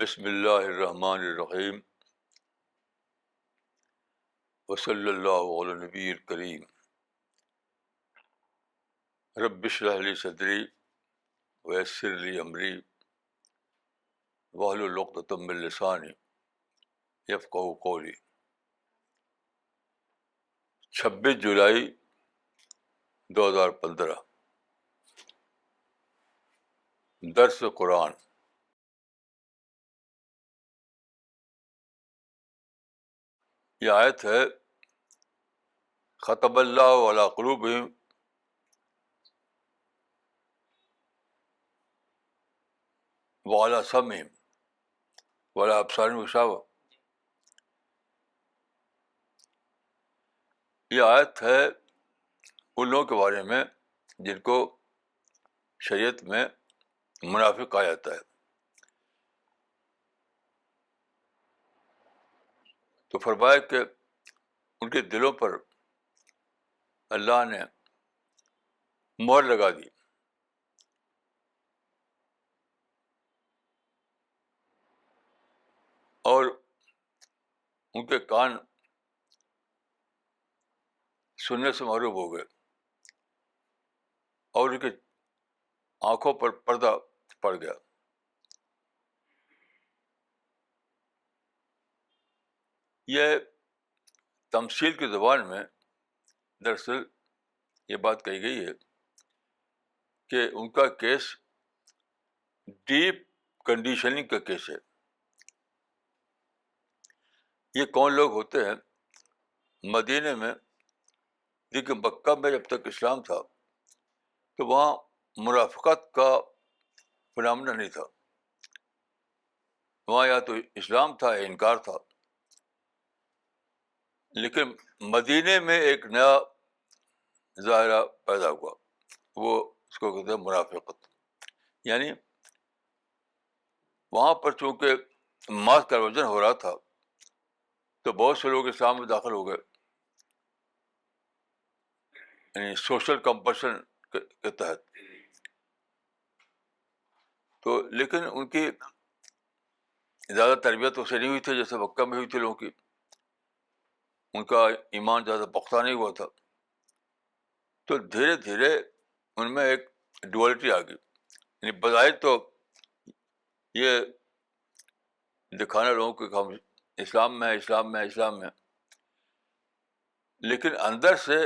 بسم اللہ الرحمن الرحیم وصلی اللہ علی نبی الکریم رب اشرح لی صدری ویسر لی امری واحلل عقدۃ من لسانی یفقہوا قولی۔ 26 جولائی 2015، درس قرآن۔ یہ آیت ہے ختم اللہ علی قلوبہم وعلی سمعہم وعلی ابصارہم غشاوہ۔ یہ آیت ہے ان لوگوں کے بارے میں جن کو شریعت میں منافق کہا جاتا ہے۔ تو فرمایا کہ ان کے دلوں پر اللہ نے مہر لگا دی، اور ان کے کان سننے سے محروم ہو گئے، اور ان کی آنکھوں پر پردہ پڑ گیا۔ یہ تمثیل کی زبان میں دراصل یہ بات کہی گئی ہے کہ ان کا کیس ڈیپ کنڈیشننگ کا کیس ہے۔ یہ کون لوگ ہوتے ہیں؟ مدینے میں، دیکھیے مکہ میں جب تک اسلام تھا تو وہاں منافقت کا فنامنا نہیں تھا، وہاں یا تو اسلام تھا یا انکار تھا۔ لیکن مدینے میں ایک نیا ظاہرہ پیدا ہوا، وہ اس کو کہتے ہیں منافقت۔ یعنی وہاں پر چونکہ ماس کنورژن ہو رہا تھا تو بہت سے لوگ اسلام میں داخل ہو گئے، یعنی سوشل کمپلشن کے تحت۔ تو لیکن ان کی زیادہ تربیت اسے نہیں ہوئی تھی جیسے مکہ میں ہوئی تھی لوگوں کی، ان کا ایمان زیادہ پختہ نہیں ہوا تھا۔ تو دھیرے دھیرے ان میں ایک ڈوئلٹی آ گئی، یعنی بظاہر تو یہ دکھانا لوگوں کو کہ ہم اسلام میں اسلام میں اسلام میں، لیکن اندر سے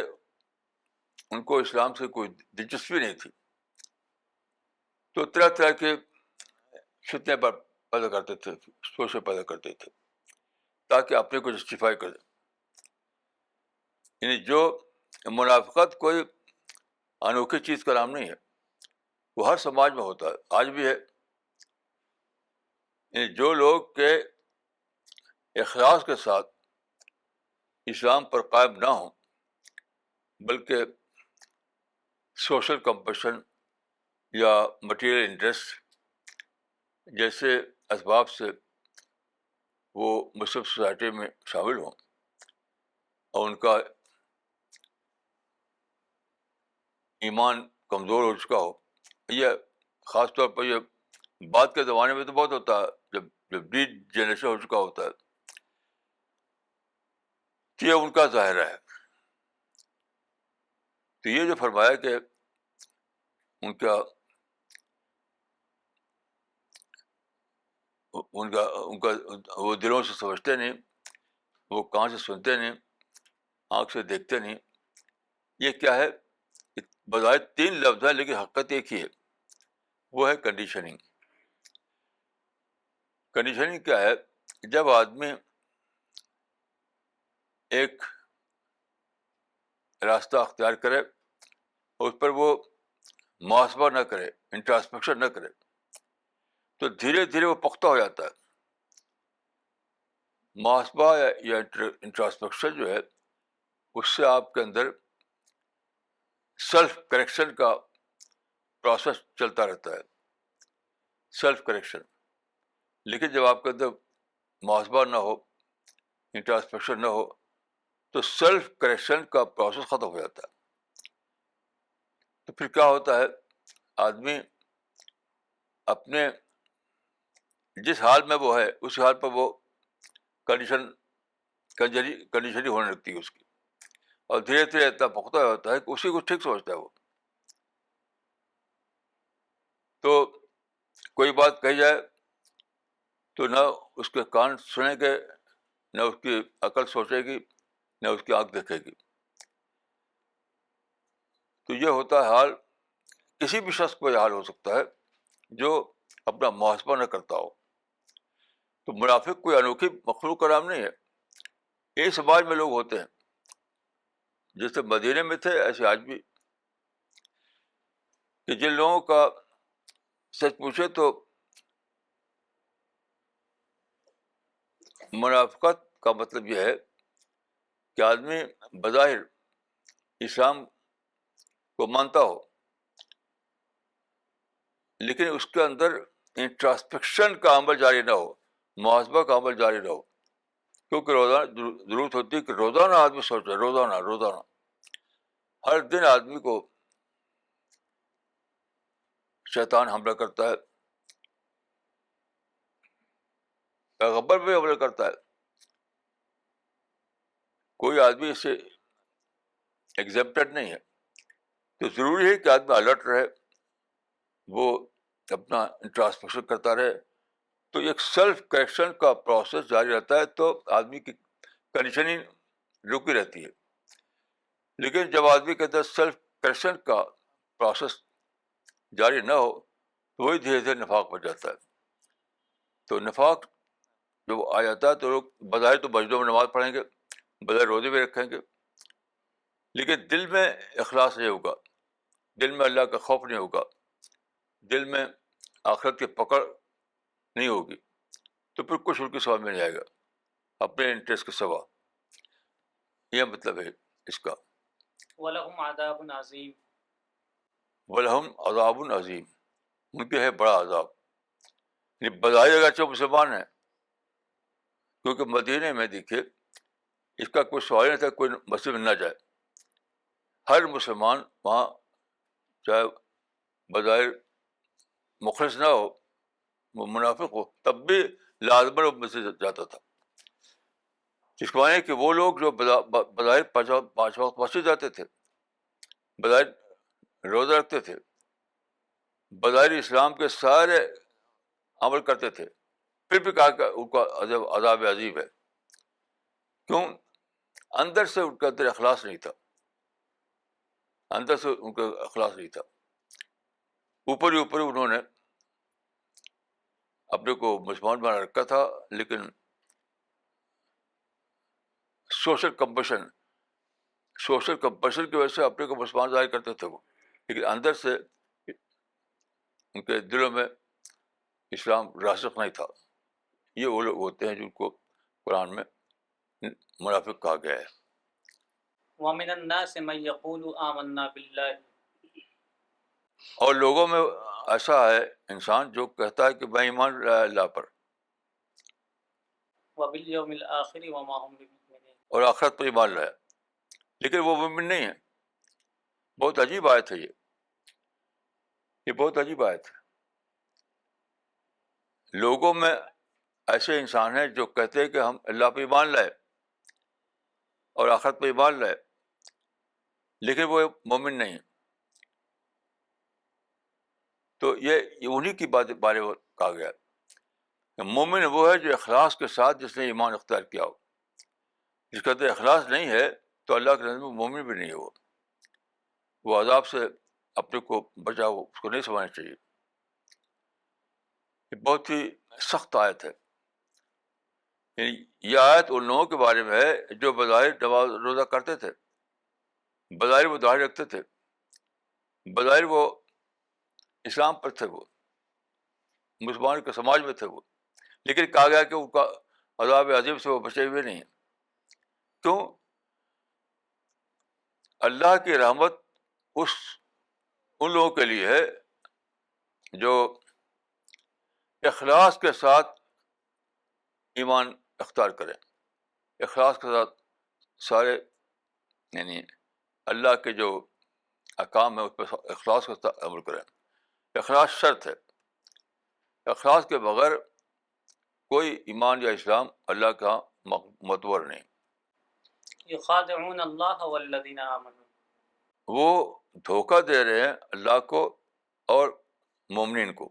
ان کو اسلام سے کوئی دلچسپی نہیں تھی۔ تو طرح طرح کے فتنے پر پیدا کرتے تھے، سوچے پیدا کرتے تھے تاکہ اپنے کو جسٹیفائی کر دیں۔ یعنی جو منافقت کوئی انوکھی چیز کا نام نہیں ہے، وہ ہر سماج میں ہوتا ہے، آج بھی ہے۔ یعنی جو لوگ کے اخلاص کے ساتھ اسلام پر قائم نہ ہوں، بلکہ سوشل کمپشن یا مٹیریل انٹرسٹ جیسے اسباب سے وہ مسلم سوسائٹی میں شامل ہوں، اور ان کا ایمان کمزور ہو چکا ہو۔ یہ خاص طور پر یہ بعد کے زمانے میں تو بہت ہوتا ہے، جب ڈی جنریشن ہو چکا ہوتا ہے، تو یہ ان کا ظاہرہ ہے۔ تو یہ جو فرمایا کہ ان کا وہ دلوں سے سمجھتے نہیں، وہ کان سے سنتے نہیں، آنکھ سے دیکھتے نہیں، یہ کیا ہے؟ بظاہر 3 لفظ ہے لیکن حقیقت ایک ہی ہے، وہ ہے کنڈیشننگ۔ کنڈیشننگ کیا ہے؟ جب آدمی ایک راستہ اختیار کرے اور اس پر وہ محاسبہ نہ کرے، انٹراسپیکشن نہ کرے، تو دھیرے دھیرے وہ پختہ ہو جاتا ہے۔ محاسبہ یا انٹراسپیکشن جو ہے، اس سے آپ کے اندر سیلف کریکشن کا پروسیس چلتا رہتا ہے، سیلف کریکشن۔ لیکن جب آپ کے اندر محاسبہ نہ ہو، انٹراسپیکشن نہ ہو، تو سیلف کریکشن کا پروسیس ختم ہو جاتا ہے۔ تو پھر کیا ہوتا ہے؟ آدمی اپنے جس حال میں وہ ہے اس حال پر وہ کنڈیشن ہی ہونے لگتی ہے اس کی, اور دھیرے دھیرے اتنا پختہ ہوتا ہے کہ اسی کو ٹھیک سمجھتا ہے وہ. تو کوئی بات کہی جائے تو نہ اس کے کان سنیں گے, نہ اس کی عقل سوچے گی, نہ اس کی آنکھ دیکھے گی. تو یہ ہوتا ہے حال, کسی بھی شخص کو یہ حال ہو سکتا ہے جو اپنا محاسبہ نہ کرتا ہو. تو منافق کوئی انوکھی مخلوق کا نام نہیں ہے. یہ سماج میں لوگ ہوتے ہیں, جیسے مدینے میں تھے ایسے آج بھی, کہ جن لوگوں کا سچ پوچھے تو منافقت کا مطلب یہ ہے کہ آدمی بظاہر اسلام کو مانتا ہو, لیکن اس کے اندر انٹراسپیکشن کا عمل جاری نہ ہو, محاسبہ کا عمل جاری نہ ہو. کیونکہ روزانہ ضرورت ہوتی ہے کہ روزانہ آدمی سوچے, روزانہ ہر دن آدمی کو شیطان حملہ کرتا ہے, پیغمبر بھی حملہ کرتا ہے. کوئی آدمی اس سے ایگزیپٹڈ نہیں ہے. تو ضروری ہے کہ آدمی الرٹ رہے, وہ اپنا انٹراسپیکشن کرتا رہے. تو ایک سیلف کریکشن کا پروسیس جاری رہتا ہے, تو آدمی کی کنڈیشننگ رکی رہتی ہے. لیکن جب آدمی کے اندر سیلف کریکشن کا پروسیس جاری نہ ہو تو وہی دھیرے دھیرے نفاق بن جاتا ہے. تو نفاق جب آ جاتا ہے تو لوگ بظاہر تو مسجدوں میں نماز پڑھیں گے, بظاہر روزے بھی رکھیں گے, لیکن دل میں اخلاص نہیں ہوگا, دل میں اللہ کا خوف نہیں ہوگا, دل میں آخرت کی پکڑ نہیں ہوگی. تو پھر کچھ ان کی سمجھ میں نہیں آئے گا اپنے انٹرسٹ کے سوا. یہ مطلب ہے اس کا. وَلَهُمْ عَذَابٌ عَظِيمٌ, وَلَهُمْ عَذَابٌ عَظِيمٌ, ان کے ہے بڑا عذاب. یعنی بظاہر اگرچہ مسلمان ہیں, کیونکہ مدینے میں دیکھیے اس کا کوئی سوال نہیں تھا کوئی مسجد میں نہ جائے. ہر مسلمان وہاں چاہے بظاہر مخلص نہ ہو, وہ منافق ہو, تب بھی لازماً وہ مسجد جاتا تھا. اس کو معنی کہ وہ لوگ جو بظاہر پانچ وقت مسجد جاتے تھے, بظاہر روزہ رکھتے تھے, بظاہر اسلام کے سارے عمل کرتے تھے, پھر بھی کہا کہ ان کا عذاب عظیم ہے. کیوں؟ اندر سے ان کے اندر اخلاص نہیں تھا, اندر سے ان کا اخلاص نہیں تھا. اوپر ہی انہوں نے اپنے کو مسلمان بنا رکھا تھا, لیکن سوشل کمپشن کی وجہ سے اپنے کو مسلمان ظاہر کرتے تھے وہ, لیکن اندر سے ان کے دلوں میں اسلام راسخ نہیں تھا. یہ وہ لوگ ہوتے ہیں جن کو قرآن میں منافق کہا گیا ہے. وَمِنَ النَّاسِ مَن يَقُولُ آمَنَّا بِاللَّهِ, اور لوگوں میں ایسا ہے انسان جو کہتا ہے کہ میں ایمان لایا اللہ پر وَبِالْيَوْمِ الْآخِرِ وَمَا هُمْ بِمُؤْمِنِينَ, اور آخرت پر ایمان لایا, لیکن وہ مومن نہیں ہے. بہت عجیب آیت ہے یہ بہت عجیب آیت ہے. لوگوں میں ایسے انسان ہیں جو کہتے ہیں کہ ہم اللہ پہ ایمان لائے اور آخرت پہ ایمان لائے, لیکن وہ مومن نہیں. تو یہ انہی کی بارے میں کہا گیا کہ مومن وہ ہے جو اخلاص کے ساتھ جس نے ایمان اختیار کیا ہو. جس کا اندر اخلاص نہیں ہے تو اللہ کے نزد میں مومن بھی نہیں ہے. وہ عذاب سے اپنے کو بچا, ہو اس کو نہیں سمجھنا چاہیے. یہ بہت ہی سخت آیت ہے. یعنی یہ آیت ان لوگوں کے بارے میں ہے جو بظاہر نماز روزہ کرتے تھے, بظاہر وہ داڑھی رکھتے تھے, بظاہر وہ اسلام پر تھے, وہ مسلمان کے سماج میں تھے وہ, لیکن کہا گیا کہ ان کا عذاب عظیم سے وہ بچے ہوئے نہیں ہیں. کیوں؟ اللہ کی رحمت ان لوگوں کے لیے ہے جو اخلاص کے ساتھ ایمان اختیار کریں, اخلاص کے ساتھ سارے یعنی اللہ کے جو احکام ہے اس پہ اخلاص کے ساتھ عمل کریں. اخلاص شرط ہے, اخلاص کے بغیر کوئی ایمان یا اسلام اللہ کا معتبر نہیں. یخادعون اللہ والذین آمنوا، وہ دھوکہ دے رہے ہیں اللہ کو اور مومنین کو.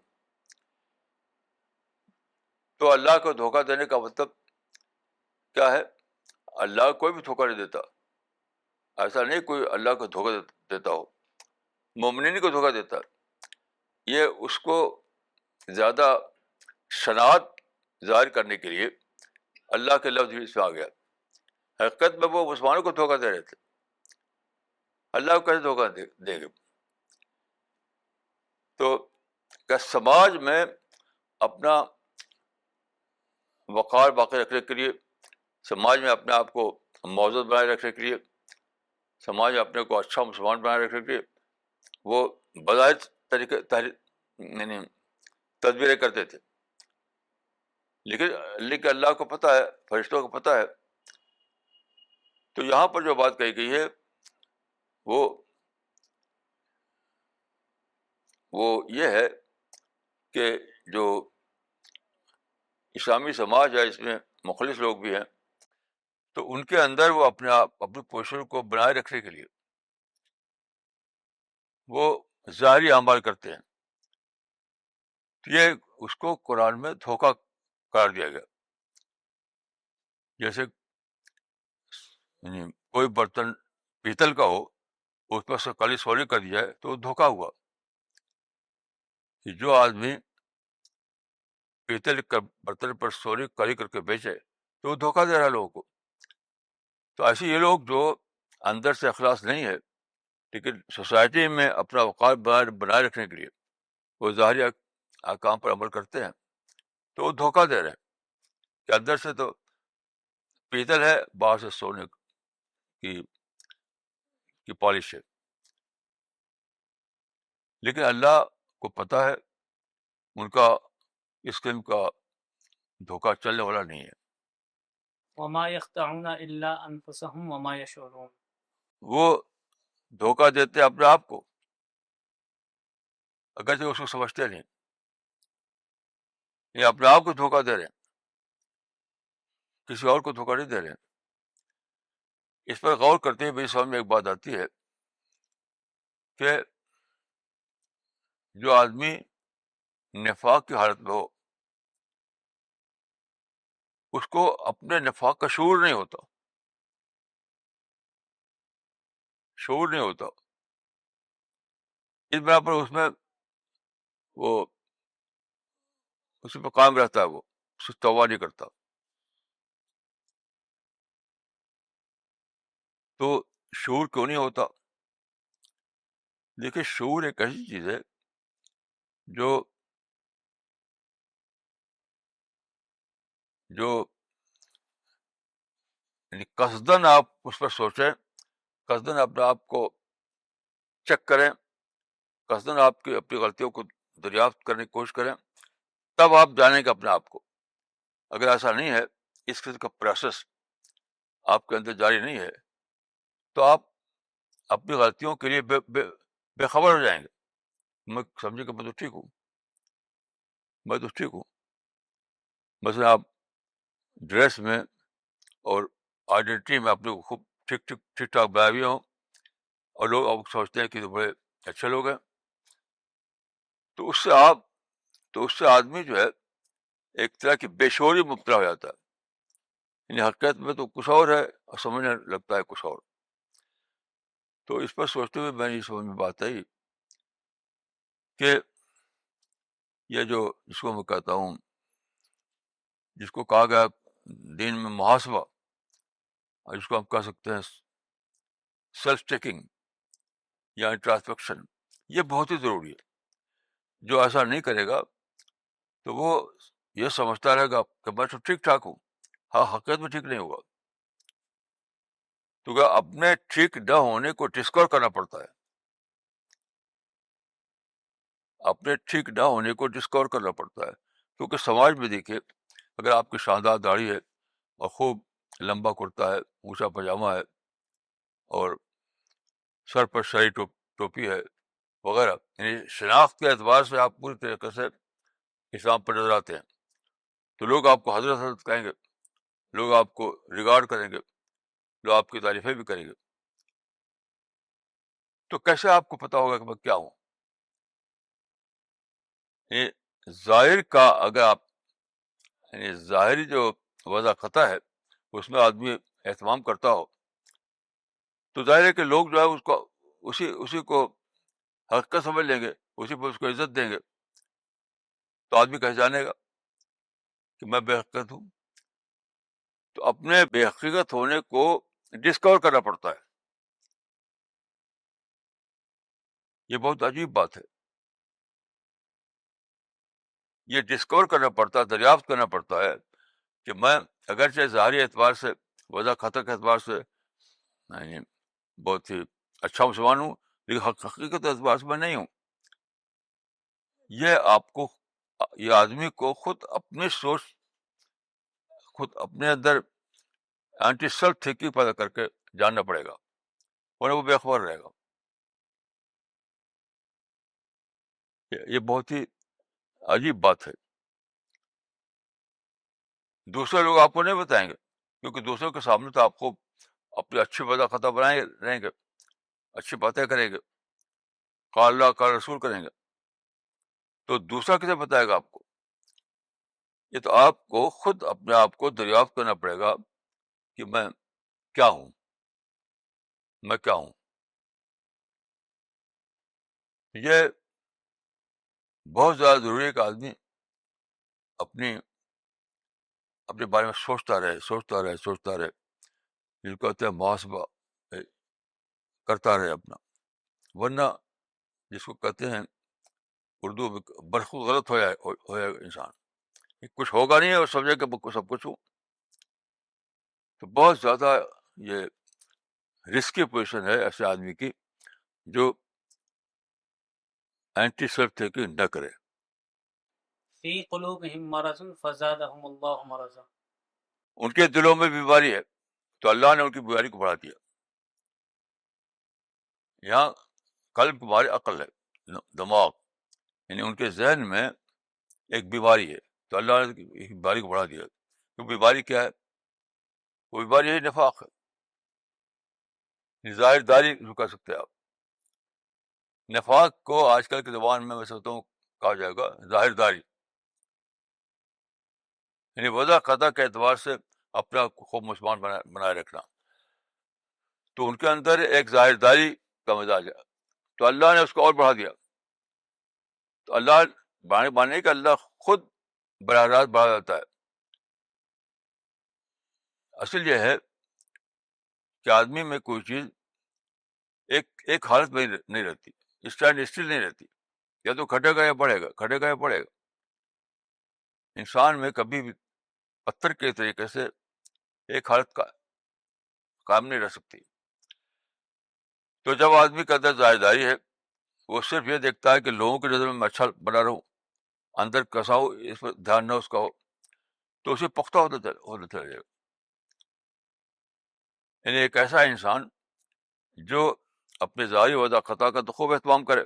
تو اللہ کو دھوکہ دینے کا مطلب کیا ہے؟ اللہ کوئی بھی دھوکہ نہیں دیتا. ایسا نہیں کوئی اللہ کو دھوکہ دیتا ہو، مومنین کو دھوکہ دیتا ہے. یہ اس کو زیادہ شناعت ظاہر کرنے کے لیے اللہ کے لفظ بھی اس میں آ گیا. حقیقت میں وہ مسلمانوں کو دھوکہ دے رہے تھے. اللہ کو کیسے دھوکہ دیں گے؟ تو کیا سماج میں اپنا وقار باقی رکھنے کے لیے، سماج میں اپنے آپ کو معزز بنائے رکھنے کے لیے، سماج میں اپنے کو اچھا مسلمان بنائے رکھنے کے لیے وہ بظاہر طریقے یعنی تدبیریں کرتے تھے. لیکن اللہ کو پتہ ہے، فرشتوں کو پتہ ہے. تو یہاں پر جو بات کہی گئی ہے وہ یہ ہے کہ جو اسلامی سماج ہے اس میں مخلص لوگ بھی ہیں، تو ان کے اندر وہ اپنی پوزیشن کو بنائے رکھنے کے لیے وہ ظاہری اعمال کرتے ہیں. یہ اس کو قرآن میں دھوکہ قرار دیا گیا. جیسے یعنی کوئی برتن پیتل کا ہو، اس پر سے کالی سونے کر دیا ہے تو دھوکہ ہوا. کہ جو آدمی پیتل کا برتن پر سونے کالی کر کے بیچے تو وہ دھوکہ دے رہا ہے لوگوں کو. تو ایسے یہ لوگ جو اندر سے اخلاص نہیں ہے لیکن سوسائٹی میں اپنا وقار بنائے رکھنے کے لیے وہ ظاہری احکام پر عمل کرتے ہیں تو وہ دھوکہ دے رہے ہیں کہ اندر سے تو پیتل ہے، باہر سے سونے کی پالش ہے. لیکن اللہ کو پتہ ہے ان کا اس قسم کا دھوکہ چلنے والا نہیں ہے. وما یخدعون الا انفسهم وما یشعرون، وہ دھوکہ دیتے اپنے آپ کو اگرچہ اس کو سمجھتے نہیں. یہ اپنے آپ کو دھوکہ دے رہے ہیں، کسی اور کو دھوکہ نہیں دے رہے ہیں. اس پر غور کرتے ہوئے میری سمجھ میں ایک بات آتی ہے کہ جو آدمی نفاق کی حالت میں ہو اس کو اپنے نفاق کا شعور نہیں ہوتا. اس بنا پر اس میں وہ اسی پہ قائم رہتا ہے، وہ اس سے توبہ نہیں کرتا. تو شعور کیوں نہیں ہوتا؟ دیکھیے شعور ایک ایسی چیز ہے جو یعنی قصدن آپ اس پر سوچیں، قصدن اپنے آپ کو چیک کریں، قصدن آپ کی اپنی غلطیوں کو دریافت کرنے کی کوشش کریں، تب آپ جانیں گے اپنے آپ کو. اگر ایسا نہیں ہے، اس قسم کا پروسیس آپ کے اندر جاری نہیں ہے تو آپ اپنی غلطیوں کے لیے بے خبر ہو جائیں گے. میں سمجھے کہ میں تو ٹھیک ہوں. مثلا آپ ڈریس میں اور آئیڈینٹی میں اپنے کو خوب ٹھیک ٹھاک بنائے ہوئے ہوں اور لوگ آپ سمجھتے ہیں کہ بڑے اچھے لوگ ہیں، تو اس سے آدمی جو ہے ایک طرح کی بے شعوری مبتلا ہو جاتا ہے. یعنی حقیقت میں تو کچھ اور ہے اور سمجھنے لگتا ہے کچھ اور. تو اس پر سوچتے ہوئے میں نے یہ سمجھ میں بات آئی کہ یہ جس کو میں کہتا ہوں، جس کو کہا گیا دین میں محاسبہ، اور جس کو ہم کہہ سکتے ہیں سیلف چیکنگ یا انٹراسپیکشن، یہ بہت ہی ضروری ہے. جو ایسا نہیں کرے گا تو وہ یہ سمجھتا رہے گا کہ میں تو ٹھیک ٹھاک ہوں. ہاں، حقیقت میں ٹھیک نہیں ہوگا. تو اپنے ٹھیک نہ ہونے کو ڈسکور کرنا پڑتا ہے. اپنے ٹھیک نہ ہونے کو ڈسکور کرنا پڑتا ہے. کیونکہ سماج میں دیکھیے، اگر آپ کی شاندار داڑھی ہے اور خوب لمبا کرتا ہے، اونچا پاجامہ ہے اور سر پر شاہی ٹوپی ہے وغیرہ، یعنی شناخت کے اعتبار سے آپ پوری طریقے سے اسلام پر نظر آتے ہیں. تو لوگ آپ کو حضرت حضرت کہیں گے، لوگ آپ کو ریگارڈ کریں گے، لوگ آپ کی تعریفیں بھی کریں گے. تو کیسے آپ کو پتا ہوگا کہ میں کیا ہوں؟ یہ ظاہر کا اگر آپ یعنی ظاہری جو وضع خطا ہے اس میں آدمی اہتمام کرتا ہو تو ظاہر ہے کہ لوگ جو ہے اس کو اسی کو حقیقت سمجھ لیں گے، اسی پہ اس کو عزت دیں گے. تو آدمی کیسے جانے گا کہ میں بے حقیقت ہوں؟ تو اپنے بے حقیقت ہونے کو ڈسکور کرنا پڑتا ہے. یہ بہت عجیب بات ہے. یہ ڈسکور کرنا پڑتا ہے، دریافت کرنا پڑتا ہے کہ میں اگرچہ ظاہری اعتبار سے وضع خطا کے اعتبار سے یعنی بہت ہی اچھا مسلمان ہوں، لیکن حقیقت اعتبار سے میں نہیں ہوں. یہ آدمی کو خود اپنی سوچ، خود اپنے اندر اینٹی سیلف تھنکنگ پیدا کر کے جاننا پڑے گا، ورنہ وہ بے خبر رہے گا. یہ بہت ہی عجیب بات ہے. دوسرے لوگ آپ کو نہیں بتائیں گے، کیونکہ دوسروں کے سامنے تو آپ کو اپنی اچھی وضع خطا بنائے رہیں گے، اچھی باتیں کریں گے، قال اللہ قال رسول کریں گے. تو دوسرا کسے بتائے گا آپ کو؟ یہ تو آپ کو خود اپنے آپ کو دریافت کرنا پڑے گا کہ میں کیا ہوں، میں کیا ہوں. یہ بہت زیادہ ضروری ہے کہ آدمی اپنے بارے میں سوچتا رہے. جس کو کہتے ہیں محاسبہ کرتا رہے اپنا، ورنہ جس کو کہتے ہیں اردو میں برخود غلط ہو جائے گا انسان. کچھ ہوگا نہیں اور سمجھے کہ میں سب کچھ ہوں. تو بہت زیادہ یہ رسکی پوزیشن ہے ایسے آدمی کی جو اینٹی سیلف تھنکنگ نہ کرے. فی قلوبہم مرض فزادہم اللہ مرضا. ان کے دلوں میں بیماری ہے تو اللہ نے ان کی بیماری کو بڑھا دیا. یہاں قلب ہماری عقل ہے، دماغ، یعنی ان کے ذہن میں ایک بیماری ہے تو اللہ نے اس بیماری کو بڑھا دیا. تو بیماری کیا ہے؟ وہ بیماری یہی نفاق ہے. ظاہر داری جو کہہ سکتے ہیں آپ. نفاق کو آج کل کے زبان میں سمجھتا ہوں کہا جائے گا ظاہر داری، یعنی وضع خطا کے اعتبار سے اپنا خوب مسلمان بنائے رکھنا. تو ان کے اندر ایک ظاہر داری کا مزاج ہے تو اللہ نے اس کو اور بڑھا دیا. تو اللہ مانے کہ اللہ خود براہ راست بڑھا جاتا ہے. اصل یہ ہے کہ آدمی میں کوئی چیز ایک حالت میں نہیں رہتی، اسٹینڈ اسٹل نہیں رہتی. یا تو کھٹے گا یا بڑھے گا، کھٹے گا یا بڑھے گا. انسان میں کبھی بھی پتھر کے طریقے سے ایک حالت کا قائم نہیں رہ سکتی. تو جب آدمی کے اندر ظاہر داری ہے، وہ صرف یہ دیکھتا ہے کہ لوگوں کی نظر میں اچھا بنا رہوں، اندر کیسا ہو اس پر دھیان نہ اس کا ہو، تو اسے پختہ ہوتا چلا جائے گا. یعنی ایک ایسا انسان جو اپنے ظاہری وضع خطا کا تو خوب اہتمام کرے،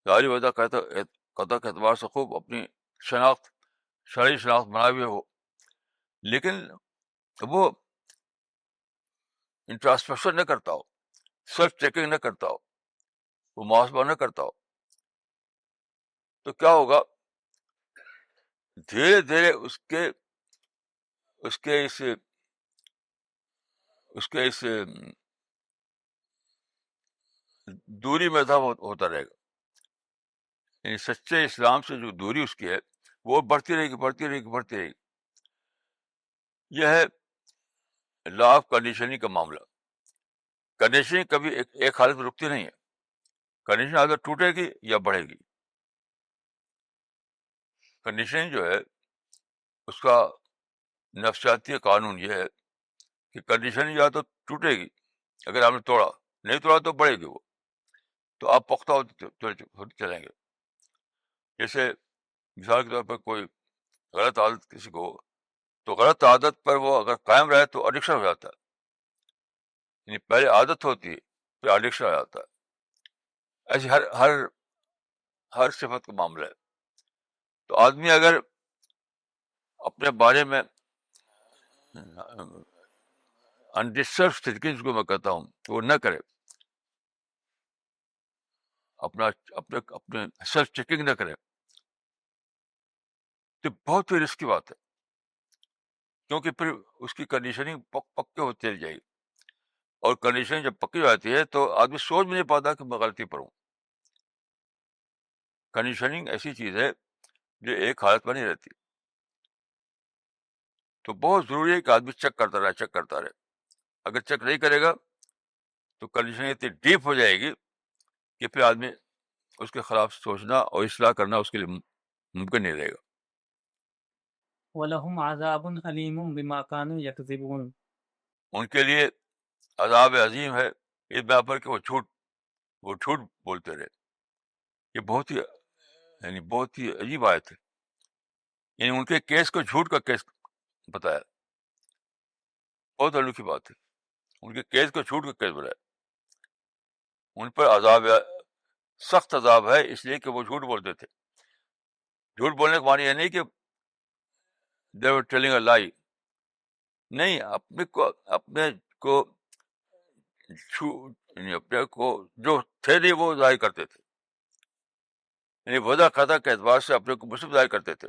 ظاہری وضع خطا کے اعتبار سے خوب اپنی شرعی شناخت بنائے ہوئے ہو، لیکن وہ انٹراسپیکشن نہ کرتا ہو، سیلف چیکنگ نہ کرتا ہو، وہ محاسبہ نہ کرتا ہو. تو کیا ہوگا؟ دھیرے دھیرے اس کے اس دوری میں اضافہ ہوتا رہے گا. یعنی سچے اسلام سے جو دوری اس کی ہے وہ بڑھتی رہے گی. یہ ہے لا آف کنڈیشننگ کا معاملہ. کنڈیشننگ کبھی ایک حالت میں رکتی نہیں ہے. کنڈیشن اگر ٹوٹے گی یا بڑھے گی. کنڈیشننگ جو ہے اس کا نفسیاتی قانون یہ ہے کہ کنڈیشن یا تو ٹوٹے گی، اگر آپ نے توڑا، نہیں توڑا تو بڑھے گی وہ، تو آپ پختہ ہوتے چلیں گے. جیسے مثال کے طور پر کوئی غلط عادت کسی کو ہو تو غلط عادت پر وہ اگر قائم رہے تو ایڈکشن ہو جاتا ہے. یعنی پہلے عادت ہوتی ہے پھر ایڈکشن ہو جاتا ہے. ایسے ہر صفت کا معاملہ ہے. تو آدمی اگر اپنے بارے میں انڈیسرو تھنکنگ کو میں کہتا ہوں وہ نہ کرے، اپنے سیلف چیکنگ نہ کرے، تو بہت ہی رسکی بات ہے، کیونکہ پھر اس کی کنڈیشننگ پکے ہوتی چلی جائے گی، اور کنڈیشننگ جب پکی ہو جاتی ہے تو آدمی سوچ بھی نہیں پاتا کہ میں غلطی پر ہوں۔ کنڈیشننگ ایسی چیز ہے جو ایک حالت میں نہیں رہتی، تو بہت ضروری ہے کہ آدمی چیک کرتا رہے۔ اگر چیک نہیں کرے گا تو کنڈیشننگ اتنی ڈیپ ہو جائے گی کہ پھر آدمی اس کے خلاف سوچنا اور اصلاح کرنا اس کے لیے ممکن نہیں رہے گا۔ وَلَهُمْ عَذَابٌ أَلِيمٌ بِمَا كَانُوا يَكْذِبُونَ، ان کے لیے عذاب عظیم ہے اس بات پر کہ وہ جھوٹ بولتے رہے۔ یہ بہت ہی عجیب آیت ہے، یعنی ان کے کیس کو جھوٹ کا کیس بتایا، بہت انوکھی بات ہے، ان کے کیس کو جھوٹ کا کیس بتایا۔ ان پر سخت عذاب ہے اس لیے کہ وہ جھوٹ بولتے تھے۔ جھوٹ بولنے کا معنی یہ نہیں کہ they were telling a lie، نہیں، اپنے کو جو تھے نہیں وہ ظاہر کرتے تھے، یعنی وضع قطع کے اعتبار سے اپنے کو مسلم ظاہر کرتے تھے،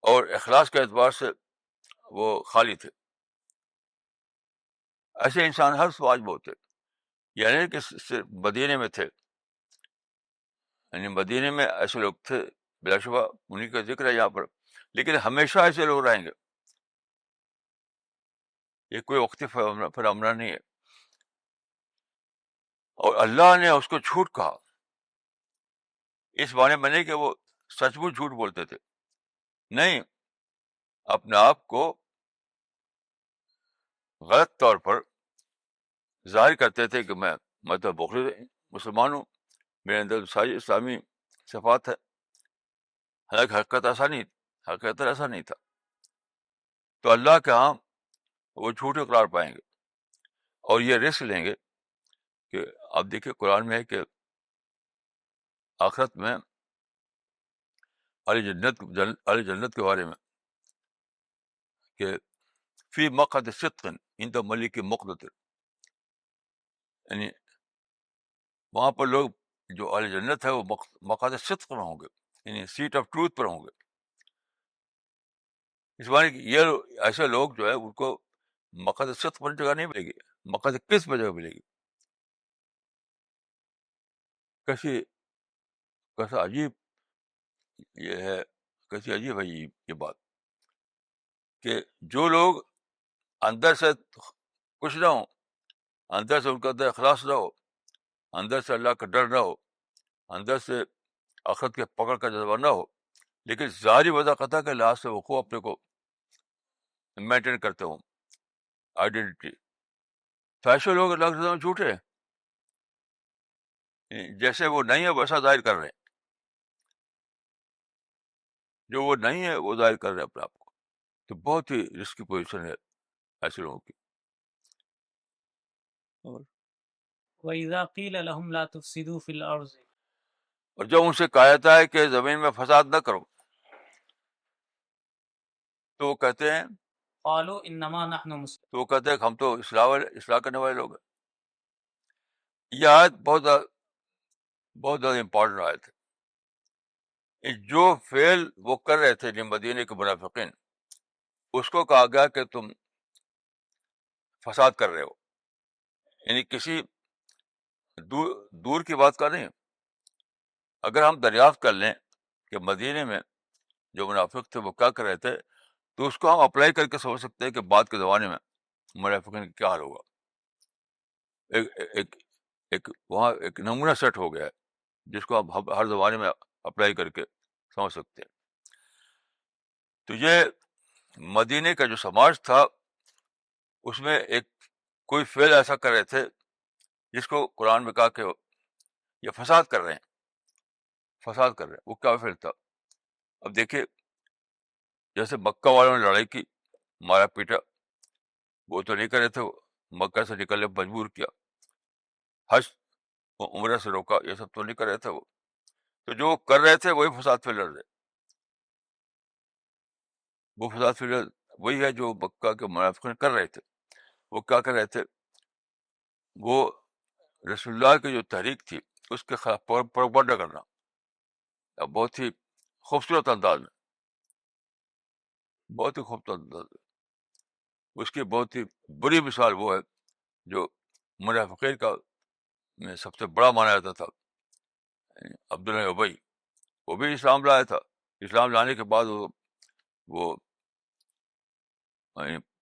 اور اخلاص کے اعتبار سے وہ خالی تھے۔ ایسے انسان ہر سماج میں ہوتے، یعنی کہ صرف مدینے میں تھے، یعنی مدینے میں ایسے لوگ تھے، بلا شبہ انہیں کا ذکر ہے یہاں پر، لیکن ہمیشہ ایسے لوگ رہیں گے، یہ کوئی وقتی فنامنا نہیں ہے۔ اور اللہ نے اس کو جھوٹ کہا، اس معنی میں نہیں کہ وہ سچ مچ جھوٹ بولتے تھے، نہیں، اپنے آپ کو غلط طور پر ظاہر کرتے تھے کہ میں تو بخلی مسلمان ہوں، میرے اندر ساری اسلامی صفات ہے، حالانکہ حقیقت ایسا نہیں تھا۔ تو اللہ کے ہاں وہ جھوٹے قرار پائیں گے، اور یہ رسک لیں گے کہ آپ دیکھیں قرآن میں ہے کہ آخرت میں اہل جنت کے بارے میں کہ فی مقعد صدق عند ملک مقتدر، یعنی وہاں پر لوگ جو اہل جنت ہے وہ مقعد صدق پر ہوں گے، یعنی سیٹ آف ٹروتھ پر ہوں گے۔ اس معنی کہ یہ ایسے لوگ جو ہے ان کو مقعد صدق پر جگہ نہیں ملے گی، مقعد کس پر جگہ ملے گی؟ کیسا عجیب یہ ہے، کیسی عجیب ہے یہ بات کہ جو لوگ اندر سے کچھ نہ ہو، اندر سے ان کا اندر اخلاص نہ ہو، اندر سے اللہ کا ڈر نہ ہو، اندر سے آخرت کے پکڑ کا جذبہ نہ ہو، لیکن ظاہری وضع قطع کے لحاظ سے وہ خوب اپنے کو مینٹین کرتے ہوں آئیڈینٹی، تو ایسے لوگ اللہ کے سامنے جھوٹے ہیں، جیسے وہ نہیں ہے ویسا ظاہر کر رہے ہیں، جو وہ نہیں ہے وہ ظاہر کر رہے ہیں اپنے آپ کو، تو بہت ہی رسکی پوزیشن ہے ایسے لوگوں کی۔ وَإِذَا قِيلَ لَهُمْ لَا تُفْسِدُوا فِي الْأَرْضِ، اور جب ان سے کہا جاتا ہے کہ زمین میں فساد نہ کرو تو وہ کہتے ہیں قَالُوا إِنَّمَا نَحْنُ مُسْلِمُونَ، کہ ہم تو اصلاح کرنے والے لوگ ہیں۔ یہ آیت بہت زیادہ امپورٹنٹ آیت ہے۔ جو فعل وہ کر رہے تھے مدینے کے منافقین، اس کو کہا گیا کہ تم فساد کر رہے ہو، یعنی کسی دور کی بات کا نہیں۔ اگر ہم دریافت کر لیں کہ مدینے میں جو منافق تھے وہ کیا کر رہے تھے، تو اس کو ہم اپلائی کر کے سمجھ سکتے ہیں کہ بعد کے زمانے میں منافقین کا کیا حال ہوگا۔ وہاں ایک نمونہ سیٹ ہو گیا ہے جس کو آپ ہر زمانے میں اپلائی کر کے سمجھ سکتے ہیں۔ تو یہ مدینے کا جو سماج تھا اس میں کوئی فعل ایسا کر رہے تھے جس کو قرآن میں کہا کہ یہ فساد کر رہے ہیں۔ وہ کیا فعل تھا؟ اب دیکھیے، جیسے مکہ والوں نے لڑائی کی، مارا پیٹا، وہ تو نہیں کر رہے تھے، مکہ سے نکلنے مجبور کیا، حج عمرہ سے روکا، یہ سب تو نہیں کر رہے تھے وہ، تو جو کر رہے تھے وہی فساد پھیل رہے تھے۔ وہ فساد فطرت وہی ہے جو مکہ کے منافقین کر رہے تھے. وہ کیا کر رہے تھے؟ وہ رسول اللہ کی جو تحریک تھی اس کے خلاف پروپگنڈا کرنا بہت ہی خوبصورت انداز میں، بہت ہی خوبصورت انداز میں. اس کی بہت ہی بری مثال وہ ہے جو منافقین کا میں سب سے بڑا مانا جاتا تھا عبداللہ ابئی. وہ بھی اسلام لایا تھا. اسلام لانے کے بعد وہ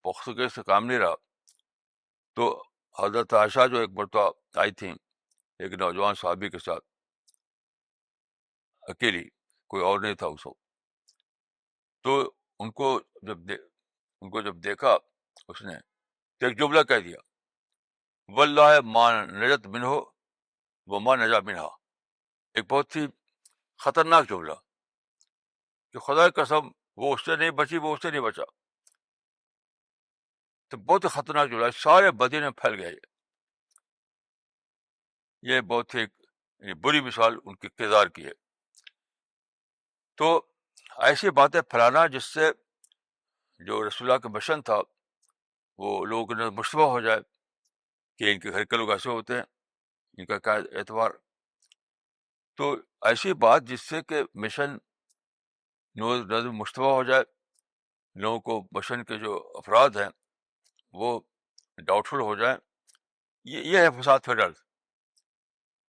پختگی سے کام نہیں رہا. تو حضرت عائشہ جو ایک مرتبہ آئی تھیں ایک نوجوان صحابی کے ساتھ اکیلی، کوئی اور نہیں تھا اس وقت، تو ان کو جب دیکھا اس نے تو ایک جملہ کہہ دیا، واللہ ما نجت منہ وما نجا منہا. ایک بہت ہی خطرناک جملہ کہ خدا کی قسم وہ اس سے نہیں بچی، وہ اس سے نہیں بچا. تو بہت ہی خطرناک جملہ، سارے مدینے میں پھیل گیا. یہ بہت ہی بری مثال ان کے کردار کی ہے. تو ایسی باتیں پھیلانا جس سے جو رسول اللہ کا مشن تھا وہ لوگوں کے اندر مشتبہ ہو جائے کہ ان کے گھر کے لوگ ایسے ہوتے ہیں، ان کا کیا اعتبار. تو ایسی بات جس سے کہ مشن نظر مشتبہ ہو جائے، لوگوں کو مشن کے جو افراد ہیں وہ ڈاؤٹ فل ہو جائیں، یہ ہے فساد فعل.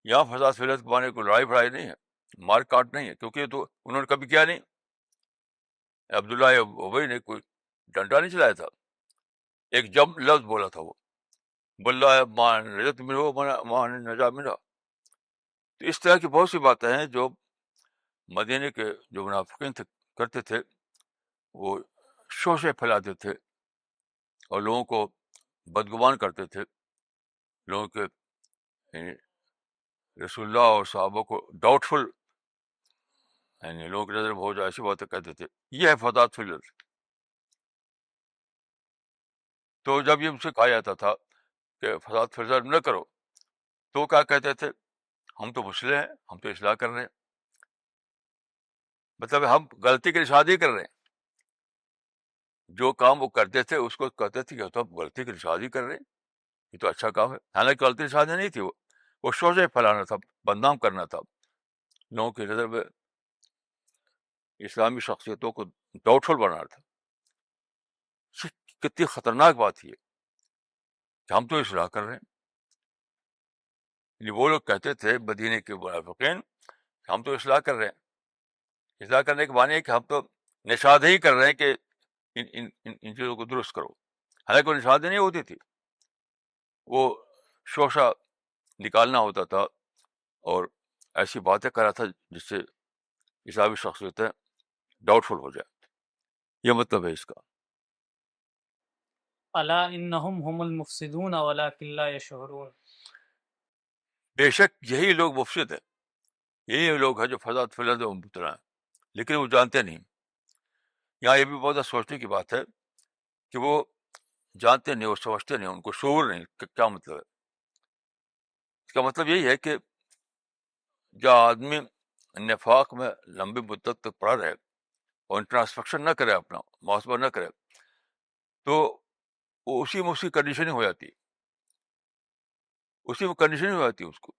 یہاں فساد فعل کے معنی کوئی لڑائی بھڑائی نہیں ہے، مار کاٹ نہیں ہے، کیونکہ تو انہوں نے کبھی کیا نہیں. عبداللہ ابئی نے کوئی ڈنڈا نہیں چلایا تھا، ایک جم لفظ بولا تھا وہ، واللہ ما نجت منہ وما نجا منہا. تو اس طرح کی بہت سی باتیں ہیں جو مدینے کے جو منافقین کرتے تھے. وہ شوشے پھیلاتے تھے اور لوگوں کو بدگمان کرتے تھے، لوگوں کے یعنی رسول اللہ اور صحابہ کو ڈاؤٹ فل، یعنی لوگوں کی نظر میں ہو جائے ایسی باتیں کہتے تھے. یہ ہے فساد فی الارض. تو جب یہ ان سے کہا جاتا تھا کہ فساد فی الارض نہ کرو تو کیا کہتے تھے؟ ہم تو مسلم ہیں، ہم تو اصلاح کر رہے ہیں. مطلب ہم غلطی کی نشاندہی کر رہے ہیں. جو کام وہ کرتے تھے اس کو کہتے تھے کہ تو آپ غلطی کی نشاندہی کر رہے ہیں، یہ تو اچھا کام ہے. حالانکہ غلطی نشاندہی نہیں تھی، وہ شوشے پھیلانا تھا، بدنام کرنا تھا، لوگوں کی نظر میں اسلامی شخصیتوں کو ڈاؤٹ فل بنانا تھا. کتنی خطرناک بات ہے کہ ہم تو اصلاح کر رہے ہیں. یعنی وہ لوگ کہتے تھے مدینے کے منافقین کہ ہم تو اصلاح کر رہے ہیں. اصلاح کرنے کے معنی ہے کہ ہم تو نشاندہی کر رہے ہیں کہ ان چیزوں کو درست کرو. حالانکہ وہ نشاندہی نہیں ہوتی تھی، وہ شوشہ نکالنا ہوتا تھا اور ایسی باتیں کرا تھا جس سے اسلامی شخصیتیں ڈاؤٹ فل ہو جائے. یہ مطلب ہے اس کا. الا انہم هم المفسدون ولکن لا یشعرون. بے شک یہی لوگ مفسد ہیں، یہی لوگ ہیں جو فساد فی الارض میں مبتلا ہیں، لیکن وہ جانتے نہیں. یہاں یہ بھی بہت سوچنے کی بات ہے کہ وہ جانتے نہیں، وہ سمجھتے نہیں، ان کو شعور نہیں. کیا مطلب ہے اس کا؟ مطلب یہی ہے کہ جو آدمی نفاق میں لمبی مدت تک پڑا رہے اور انٹراسپیکشن نہ کرے، اپنا محاسبہ نہ کرے، تو وہ اسی میں اس کی کنڈیشننگ ہو جاتی ہے، اسی میں کنڈیشننگ ہو جاتی ہے اس کو.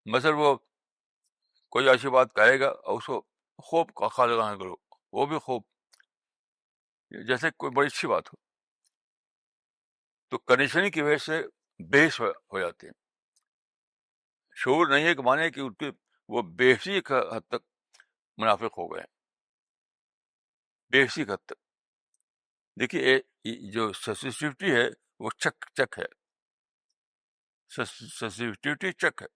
مثلا وہ کوئی ایسی بات کہے گا اور اس کو خوب خا لگانے کرو، وہ بھی خوب جیسے کوئی بڑی اچھی بات ہو. تو کنڈیشننگ کی وجہ سے بحث ہو جاتے ہیں. شعور نہیں ہے کہ مانے کہ ان کی وہ بحثی حد تک منافق ہو گئے ہیں، بحثی حد تک. دیکھیے جو سینسٹیوٹی ہے وہ چک ہے، سینسٹیوٹی چک ہے.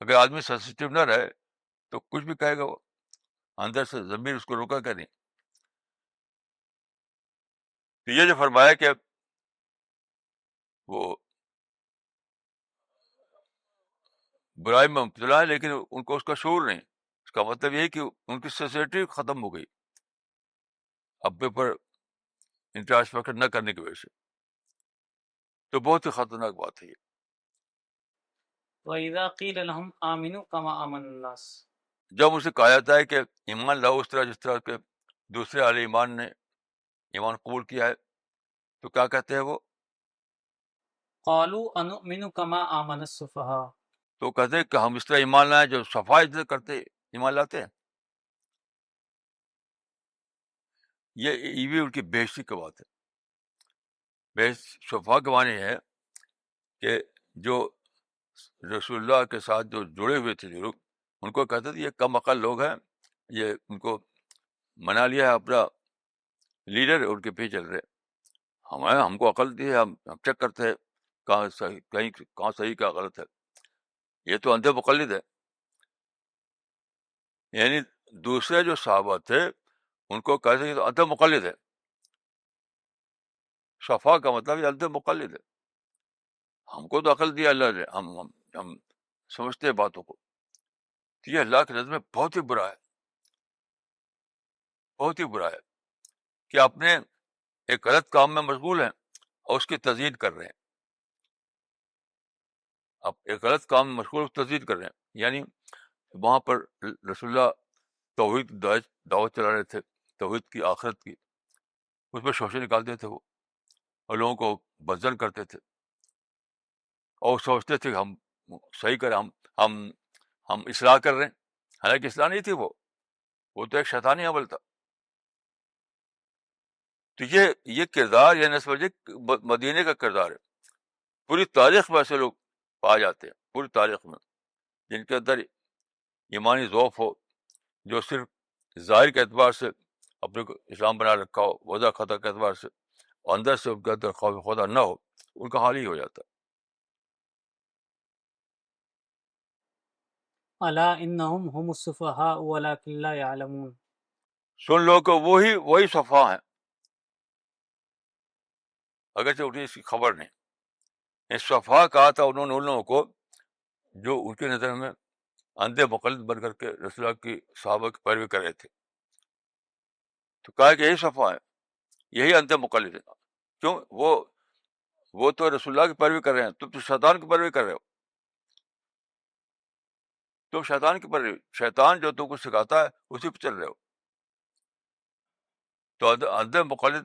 اگر آدمی سینسٹیو نہ رہے تو کچھ بھی کہے گا، وہ اندر سے ضمیر اس کو روکا کہ نہیں. تو یہ جو فرمایا کہ وہ برائی میں مبتلا ہے لیکن ان کو اس کا شعور نہیں، اس کا مطلب یہ ہے کہ ان کی سینسٹیوٹی ختم ہو گئی اپنے پر انٹراسپیکشن نہ کرنے کی وجہ سے. تو بہت ہی خطرناک بات ہے یہ. وَإِذَا قِيلَ لَهُمْ آمِنُوا كَمَا آمَنَ النَّاسُ. جب اسے کہا جاتا ہے کہ ایمان لاؤ اس طرح جس طرح کے دوسرے اہل ایمان نے ایمان قبول کیا ہے تو کیا کہتے ہیں وہ؟ قالوا انؤمن كما آمن السفهاء، تو کہتے ہیں کہ ہم اس طرح ایمان لائیں جو صفائی کرتے ایمان لاتے ہیں. یہ بھی ان کی بےحسی کی بات ہے. صفا کے معنی ہے کہ جو رسول اللہ کے ساتھ جو جڑے ہوئے تھے جو لوگ، ان کو کہتے تھے یہ کم عقل لوگ ہیں، یہ ان کو منا لیا ہے اپنا لیڈر، ان کے پیچھے چل رہے. ہم کو عقل دی ہے، ہم چیک کرتے ہیں کہاں صحیح، کہاں صحیح کہاں غلط ہے. یہ تو اندھے مقلد ہے. یعنی دوسرے جو صحابہ تھے ان کو کہتے ہیں تو اندھے مقلد ہے. صفا کا مطلب یہ اندھے مقلد ہے. ہم کو تو عقل دیا اللہ نے، ہم سمجھتے ہیں باتوں کو. تو یہ اللہ کی نظر میں بہت ہی برا ہے، بہت ہی برا ہے کہ اپنے ایک غلط کام میں مشغول ہیں اور اس کی تزیین کر رہے ہیں. آپ ایک غلط کام میں مشغول تزیین کر رہے ہیں. یعنی وہاں پر رسول اللہ توحید دعوت چلا رہے تھے، توحید کی، آخرت کی. اس پہ شوشے نکالتے تھے وہ، اور لوگوں کو بدزن کرتے تھے، اور سوچتے تھے کہ ہم صحیح کریں، ہم اصلاح کر رہے ہیں. حالانکہ اصلاح نہیں تھی، وہ تو ایک شیطانی عمل تھا. تو یہ کردار، یہ نہ سمجھے مدینے کا کردار ہے. پوری تاریخ میں ایسے لوگ پائے جاتے ہیں، پوری تاریخ میں، جن کے اندر ایمانی ضعف ہو، جو صرف ظاہر کے اعتبار سے اپنے کو اسلام بنا رکھا ہو، وضع خطا کے اعتبار سے، اور اندر سے ان کے اندر خوف خدا نہ ہو، ان کا حال ہی ہو جاتا ہے. الا انهم هم السفهاء ولكن لا يعلمون. سن لو کہ وہی صفا ہیں، اگرچہ انہیں اس کی خبر نہیں. اس صفا کہا تھا انہوں نے ان لوگوں کو جو ان کی نظر میں اندھے مقلد بن کر کے رسول اللہ کی صحابہ کی پیروی کر رہے تھے. تو کہا کہ یہی صفا ہے، یہی اندھے مقلد ہے. کیوں؟ وہ تو رسول اللہ کی پیروی کر رہے ہیں، تم تو شیطان کی پیروی کر رہے ہو. تم شیطان کی پیروی، شیطان جو تم کو سکھاتا ہے اسی پہ چل رہے ہو. تو اندھے مقلد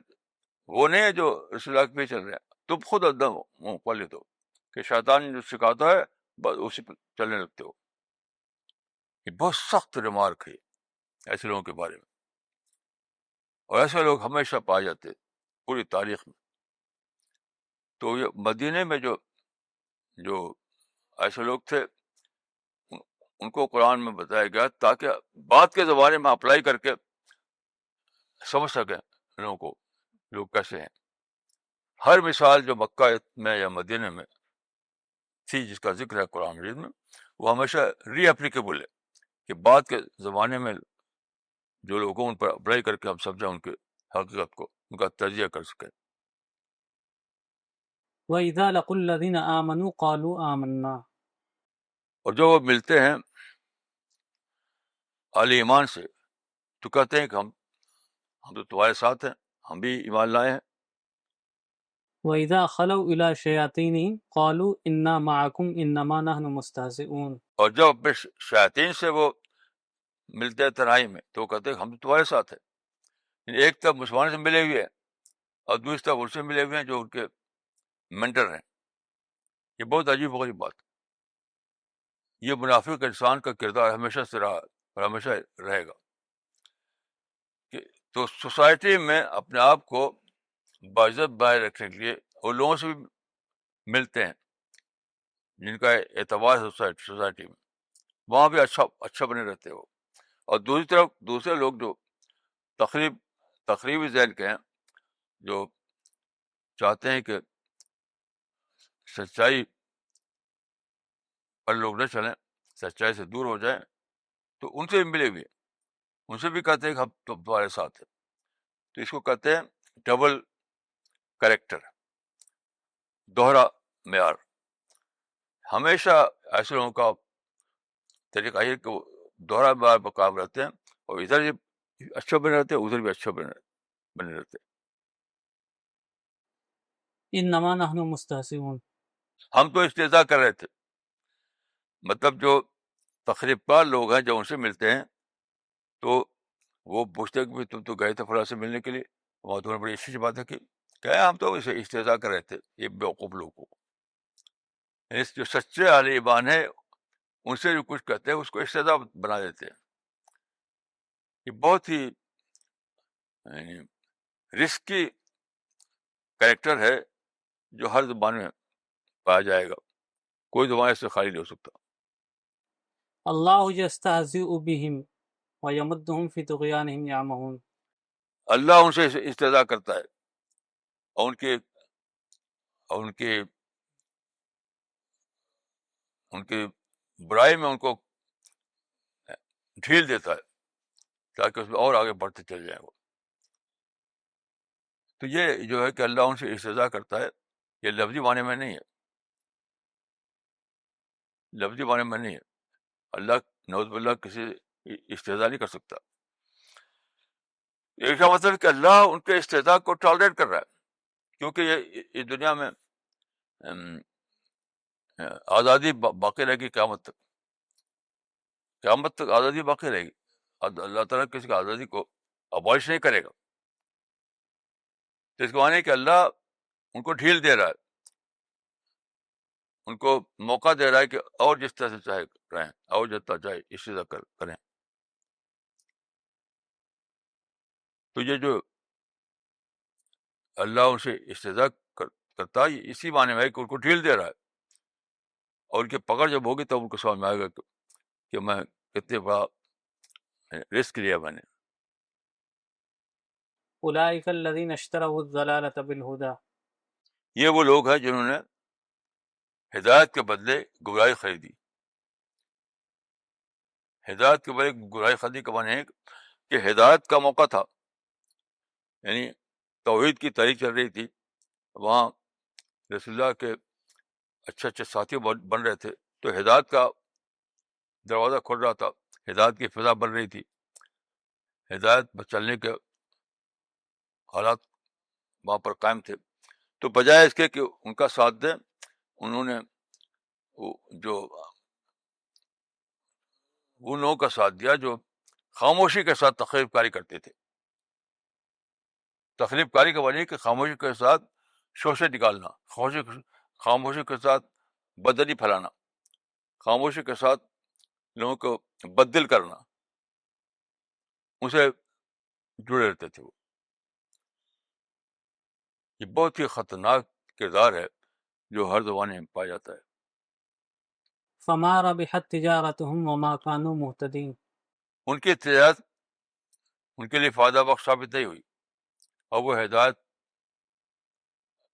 وہ نہیں ہے جو رسول اللہ کے پیچھے چل رہے ہیں، تم خود اندھے مقلد ہو کہ شیطان جو سکھاتا ہے بس اسی پہ چلنے لگتے ہو. یہ بہت سخت ریمارک ہے ایسے لوگوں کے بارے میں، اور ایسے لوگ ہمیشہ پائے جاتے ہیں پوری تاریخ میں. تو یہ مدینے میں جو ایسے لوگ تھے، ان کو قرآن میں بتایا گیا تاکہ بعد کے زمانے میں اپلائی کر کے سمجھ سکیں لوگوں کو لوگ کیسے ہیں. ہر مثال جو مکہ میں یا مدینے میں تھی جس کا ذکر ہے قرآن مجید میں، وہ ہمیشہ ری اپلیکیبل ہے کہ بعد کے زمانے میں جو لوگوں ان پر اپلائی کر کے ہم سمجھیں ان کے حقیقت کو، ان کا تجزیہ کر سکیں. وَإِذَا لَقُوا الَّذِينَ آمَنُوا قَالُوا آمَنَّا. اور جو وہ ملتے ہیں اہل ایمان سے تو کہتے ہیں کہ ہم تو تمہارے ساتھ ہیں، ہم بھی ایمان لائے ہیں. وَإِذَا خَلَوْا إِلَى شَيَاطِينِهِمْ قَالُوا إِنَّا مَعَكُمْ إِنَّمَا نَحْنُ مُسْتَهْزِئُونَ. اور جب اپنے شیاطین سے وہ ملتے ہیں تنہائی میں تو وہ کہتے ہیں کہ ہم تو تمہارے ساتھ ہیں. یعنی ایک طرف مسلمانوں سے ملے ہوئے ہیں اور دوسری طرف ان سے ملے ہوئے ہیں جو ان کے مینٹر ہیں. یہ بہت عجیب و غریب بات. یہ منافق انسان کا کردار ہمیشہ سے رہا اور ہمیشہ رہے گا کہ تو سوسائٹی میں اپنے آپ کو باعزت بنائے رکھنے کے لیے وہ لوگوں سے بھی ملتے ہیں جن کا اعتبار ہے سوسائٹی میں، وہاں بھی اچھا بنے رہتے ہو. اور دوسری طرف دوسرے لوگ جو تقریبی ذہن کے ہیں، جو چاہتے ہیں کہ سچائی پر لوگ نہ چلیں، سچائی سے دور ہو جائیں، تو ان سے بھی ملے ہوئے، ان سے بھی کہتے ہیں کہ ہم تمہارے ساتھ ہیں. تو اس کو کہتے ہیں ڈبل کریکٹر، دوہرا معیار. ہمیشہ ایسے لوگوں کا طریقہ یہ کہ وہ دوہرا معیار پر قائم رہتے ہیں، اور ادھر بھی اچھا بنے رہتے ہیں، ادھر بھی اچھا بنے رہتے ہیں. إِنَّمَا نَحْنُ مُسْتَهْزِئُونَ. ہم تو استہزاء کر رہے تھے. مطلب جو تخریب کار لوگ ہیں جب ان سے ملتے ہیں تو وہ پوچھتے کہ تم تو گئے تھے فلاں سے ملنے کے لیے, وہاں تم نے بڑی اچھی بات ہے کہ کیا ہم تو اسے استہزاء کر رہے تھے یہ بیوقوف لوگوں کو. اس جو سچے اہل ایمان ہے ان سے جو کچھ کہتے ہیں اس کو استہزاء بنا دیتے ہیں. یہ بہت ہی رسکی کریکٹر ہے جو ہر زبان میں پایا جائے گا, کوئی زبان اس سے خالی نہیں ہو سکتا. اللہ یستہزئ بہم ویمدہم فی طغیانہم یعمہون. اللہ ان سے استہزاء کرتا ہے اور ان کی برائی میں ان کو ڈھیل دیتا ہے تاکہ اس میں اور آگے بڑھتے چل جائیں وہ. تو یہ جو ہے کہ اللہ ان سے استہزاء کرتا ہے, یہ لفظی معنی میں نہیں ہے, لفظی معنی میں نہیں ہے. اللہ نعوذ باللہ کسی استہزاء نہیں کر سکتا. ایک کا مطلب ہے کہ اللہ ان کے استہزاء کو ٹالریٹ کر رہا ہے, کیونکہ یہ دنیا میں آزادی باقی رہے گی قیامت تک. قیامت تک آزادی باقی رہے گی. اللہ تعالیٰ کسی کی آزادی کو ابالش نہیں کرے گا. تو اس کو معنی ہے کہ اللہ ان کو ڈھیل دے رہا ہے, ان کو موقع دے رہا ہے کہ اور جس طرح سے چاہے رہیں, اور جتنا چاہے استہزاء کریں. تو یہ جو اللہ ان سے استہزاء کرتا ہے اسی معنی میں ہے کہ ان کو ڈھیل دے رہا ہے, اور ان کی پکڑ جب ہوگی تب ان کو سمجھ میں آئے گا کہ میں کتنے بڑا رسک لیا میں نے. اولئک الذین اشتروا الضلالۃ بالہدی. یہ وہ لوگ ہیں جنہوں نے ہدایت کے بدلے گمراہی خریدی. ہدایت کے بدلے گمراہی خریدی کا معنی ہے کہ ہدایت کا موقع تھا, یعنی توحید کی تحریک چل رہی تھی, وہاں رسول اللہ کے اچھے اچھے ساتھی بن رہے تھے, تو ہدایت کا دروازہ کھل رہا تھا, ہدایت کی فضا بن رہی تھی, ہدایت پر چلنے کے حالات وہاں پر قائم تھے. تو بجائے اس کے کہ ان کا ساتھ دیں, انہوں نے جو ان لوگوں کا ساتھ دیا جو خاموشی کے ساتھ تخریب کاری کرتے تھے. تخریب کاری کا وجہ کہ خاموشی کے ساتھ شوشے نکالنا, خاموشی کے ساتھ بدلی پھیلانا, خاموشی کے ساتھ لوگوں کو بدل کرنا, اسے جڑے رہتے تھے وہ. یہ بہت ہی خطرناک کردار ہے جو ہر زمانے میں پایا جاتا ہے. فما ربحت تجارتهم وما كانوا مهتدین. ان کی تجارت ان کے لیے فائدہ بخش ثابت نہیں ہوئی, اور وہ ہدایت